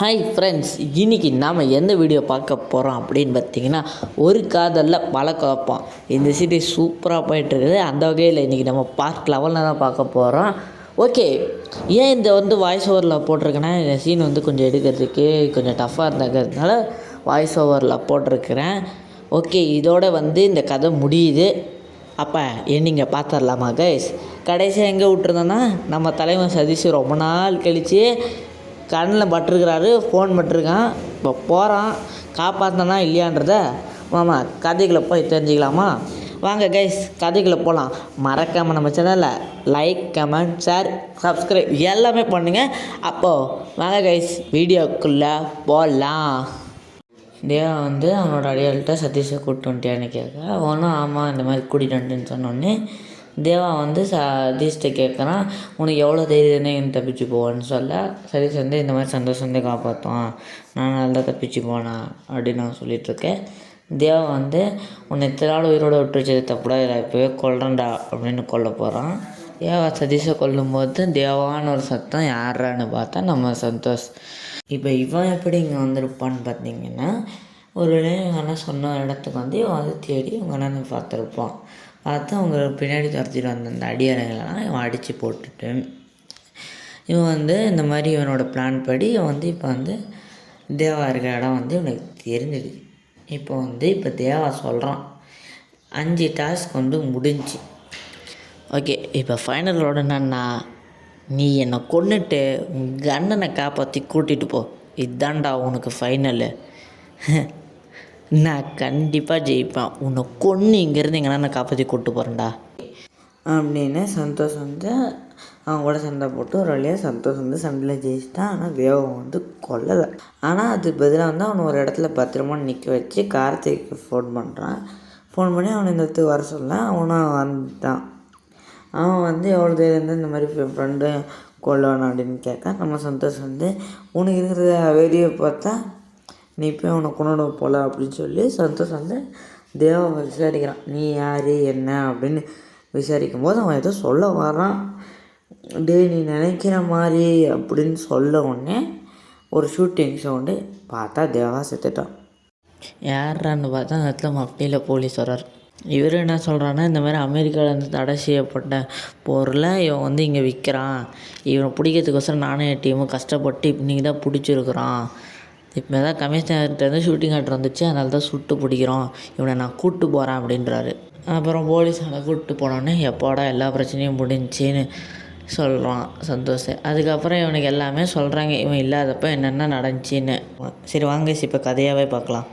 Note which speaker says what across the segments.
Speaker 1: Hi friends, இன்றைக்கி நாம் எந்த வீடியோ பார்க்க போகிறோம் அப்படின்னு பார்த்தீங்கன்னா, ஒரு காதலில் பல குழப்பம். இந்த சீரிஸ் சூப்பராக போயிட்டுருக்குது. அந்த வகையில் இன்றைக்கி நம்ம பார்ட் 11 தான் பார்க்க போகிறோம். ஓகே, ஏன் இந்த வாய்ஸ் ஓவரில் போட்டிருக்கேன்னா, இந்த சீன் கொஞ்சம் எடுக்கிறதுக்கு கொஞ்சம் டஃப்பாக இருந்ததுனால வாய்ஸ் ஓவரில் போட்டிருக்கிறேன். ஓகே, இதோட இந்த கதை முடியுது. அப்போ நீங்கள் பார்த்துடலாமா கைஸ்? கடைசியாக எங்கே விட்டுருந்தோன்னா, நம்ம தலைவன் சதீஷ் ரொம்ப நாள் கழித்து கண்ணில் பட்டிருக்கிறாரு, ஃபோன் பட்டிருக்கான். இப்போ போகிறான், காப்பாற்றினா இல்லையான்றத மாமா கதைகளை போய் தெரிஞ்சுக்கலாமா? வாங்க கைஸ், கதைகளை போகலாம். மறக்காமல் நம்ம சேனலில் லைக், கமெண்ட், ஷேர், சப்ஸ்கிரைப் எல்லாமே பண்ணுங்கள். அப்போது வாங்க கைஸ், வீடியோக்குள்ளே போகலாம். தேவா அவனோட அடியாள்கிட்ட சதீஷை கூப்பிட்டு வந்துட்டியான்னு கேட்க, அவனும் ஆமாம் இந்த மாதிரி கூட்டிகிட்டு வந்துட்டுன்னு சொன்னோடனே தேவா சதீஷ்கிட்ட கேட்குறான், உனக்கு எவ்வளோ தைரியம்னு என்ன தப்பிச்சு போவான்னு சொல்ல, சதீஷ் இந்த மாதிரி சந்தோஷம் காப்பாற்றுவான், நான் நல்லா தப்பிச்சு போனேன் அப்படின்னு நான் சொல்லிகிட்ருக்கேன். தேவா உன்னை இத்தனை நாள் உயிரோடு விட்டு வச்சது தப்புடா, இதை இப்போவே கொல்றேன்டா அப்படின்னு கொல்ல போகிறான். தேவா சதீஷை கொல்லும்போது தேவான்னு ஒரு சத்தம் யாரான்னு பார்த்தா நம்ம சந்தோஷ். இப்போ இவன் எப்படி இங்கே வந்திருப்பான்னு பார்த்தீங்கன்னா, ஒரு இவங்க அண்ணன் சொன்ன இடத்துக்கு இவன் தேடி இவங்க அண்ணன் பார்த்துருப்பான். பார்த்து அவங்க பின்னாடி துரத்திட்டு வந்த அந்த அடியாரங்களெல்லாம் இவன் அடித்து போட்டுட்டு, இவன் இந்த மாதிரி இவனோட பிளான் படி இவன் இப்போ தேவா இருக்கிற இடம் இவனுக்கு தெரிஞ்சுது. இப்போ தேவா சொல்கிறான், 5 டாஸ்க் முடிஞ்சு. ஓகே, இப்போ ஃபைனலோட என்னன்னா, நீ என்னை கொன்னுட்டு உங்கள் அண்ணனை காப்பாற்றி கூட்டிகிட்டு போ, இதாண்டா உனக்கு ஃபைனலு. நான் கண்டிப்பாக ஜெயிப்பேன், உன்னை கொன்று இங்கேருந்து எங்கள் அண்ணனை காப்பாற்றி கூப்பிட்டு போகிறேன்டா அப்படின்னு சந்தோஷ் அவங்க கூட சண்டை போட்டு ஒரு வழியாக சந்தோஷ் சண்டையில் ஜெயிச்சிட்டான். ஆனால் தேவம் கொல்லலை. ஆனால் அது பதிலாக அவனை ஒரு இடத்துல பத்திரமா நிற்க வச்சு கார்த்திக்கு ஃபோன் பண்ணுறான். ஃபோன் பண்ணி அவனை இந்த இடத்துக்கு வர சொல்ல அவனும் வந்துட்டான். அவன் எவ்வளோ தைரியம் இந்த மாதிரி ஃப்ரெண்டு கொல்லணும் அப்படின்னு கேட்க, நம்ம சந்தோஷ் உனக்கு இருக்கிற வெளியே பார்த்தா நீ போய் அவனை கொண்டு போகல அப்படின்னு சொல்லி சந்தோஷ் தேவாவை விசாரிக்கிறான். நீ யார் என்ன அப்படின்னு விசாரிக்கும் போது அவன் ஏதோ சொல்ல வரான். டே நீ நினைக்கிற மாதிரி அப்படின்னு சொல்ல உடனே ஒரு ஷூட்டிங் சவுண்டு, பார்த்தா தேவா செத்துட்டான். யாரான்னு பார்த்தா அந்த இடத்துல மப்டியில் போலீஸ் வர்றார். இவர் என்ன சொல்கிறான்னா, இந்த மாதிரி அமெரிக்காவிலேருந்து தடை செய்யப்பட்ட பொருளை இவன் இங்கே விற்கிறான், இவனை பிடிக்கிறதுக்கோசரம் நானும் என் டீமும் கஷ்டப்பட்டு இன்றைக்கி தான் பிடிச்சிருக்குறான். இப்போ தான் கமிஷனர்கிட்ட ஷூட்டிங் ஆர்டர் வந்துச்சு, அதனால தான் சுட்டு பிடிக்கிறோம், இவனை நான் கூப்பிட்டு போகிறேன் அப்படின்றாரு. அப்புறம் போலீஸ் அவனை கூப்பிட்டு போனோன்னே எப்போடா எல்லா பிரச்சனையும் முடிஞ்சின்னு சொல்கிறான் சந்தோஷ். அதுக்கப்புறம் இவனுக்கு எல்லாமே சொல்கிறாங்க இவன் இல்லாதப்போ என்னென்ன நடந்துச்சின்னு. சரி வாங்க இப்போ கதையாகவே பார்க்கலாம்.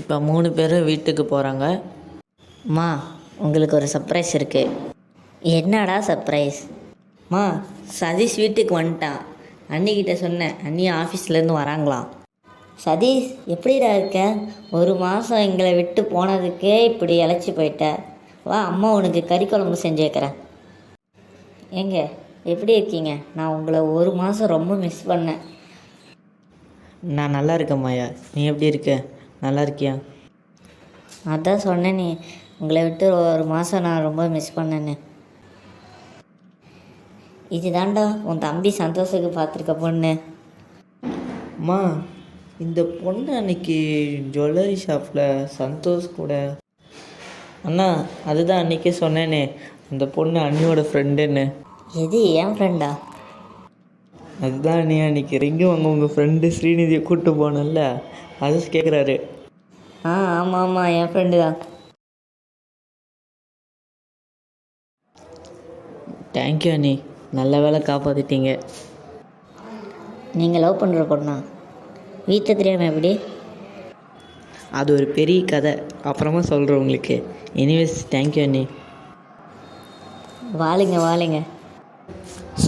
Speaker 1: இப்போ 3 பேர் வீட்டுக்கு போகிறாங்க.
Speaker 2: மா, உங்களுக்கு ஒரு சர்ப்ரைஸ் இருக்குது. என்னடா சர்ப்ரைஸ்?
Speaker 1: மா, சதீஷ் வீட்டுக்கு வந்துட்டான். அண்ணிக்கிட்ட சொன்னேன், அண்ணி ஆஃபீஸ்லேருந்து வராங்களாம்.
Speaker 2: சதீஷ் எப்படிடா இருக்க? ஒரு மாதம் எங்களை விட்டு போனதுக்கே இப்படி இழைச்சி போயிட்ட. வா, அம்மா உனக்கு கறி குழம்பு செஞ்சு வைக்கிறேன். ஏங்க எப்படி இருக்கீங்க? நான் உங்களை ஒரு மாதம் ரொம்ப மிஸ் பண்ணேன்.
Speaker 1: நான் நல்லா இருக்கேன் மாயா, நீ எப்படி இருக்க? நல்லா இருக்கியா?
Speaker 2: அதான் சொன்னேன், நீ உங்களை விட்டு ஒரு மாதம் நான் ரொம்ப மிஸ் பண்ணேன்னு. இதுதான்டா உன் தம்பி சந்தோஷத்துக்கு பார்த்துருக்க பொண்ணு.
Speaker 1: அம்மா, இந்த பொண்ணு அன்னைக்கு ஜுவல்லரி ஷாப்பில் சந்தோஷ் கூட. அண்ணா, அதுதான் அன்றைக்கே சொன்னேனே, அந்த பொண்ணு அண்ணியோட ஃப்ரெண்டுன்னு.
Speaker 2: எது என் ஃப்ரெண்டா?
Speaker 1: அதுதான் நீ அன்றைக்கி ரிங்கு வாங்க உங்கள் ஃப்ரெண்டு ஸ்ரீநிதியை கூப்பிட்டு போனல, அது கேட்குறாரு.
Speaker 2: ஆமாம் ஆமாம், என் ஃப்ரெண்டு தான்.
Speaker 1: தேங்க்யூ அண்ணி, நல்ல வேலை காப்பாற்றிட்டீங்க.
Speaker 2: நீங்கள் லவ் பண்ணுற பொண்ணா? வீட்டில் தெரியாமல் எப்படி?
Speaker 1: அது ஒரு பெரிய கதை, அப்புறமா சொல்கிறேன் உங்களுக்கு. எனிவேஸ் தேங்க்யூ அண்ணி.
Speaker 2: வாழுங்க வாழுங்க.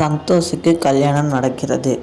Speaker 1: சந்தோஷுக்கு கல்யாணம் நடக்கிறது.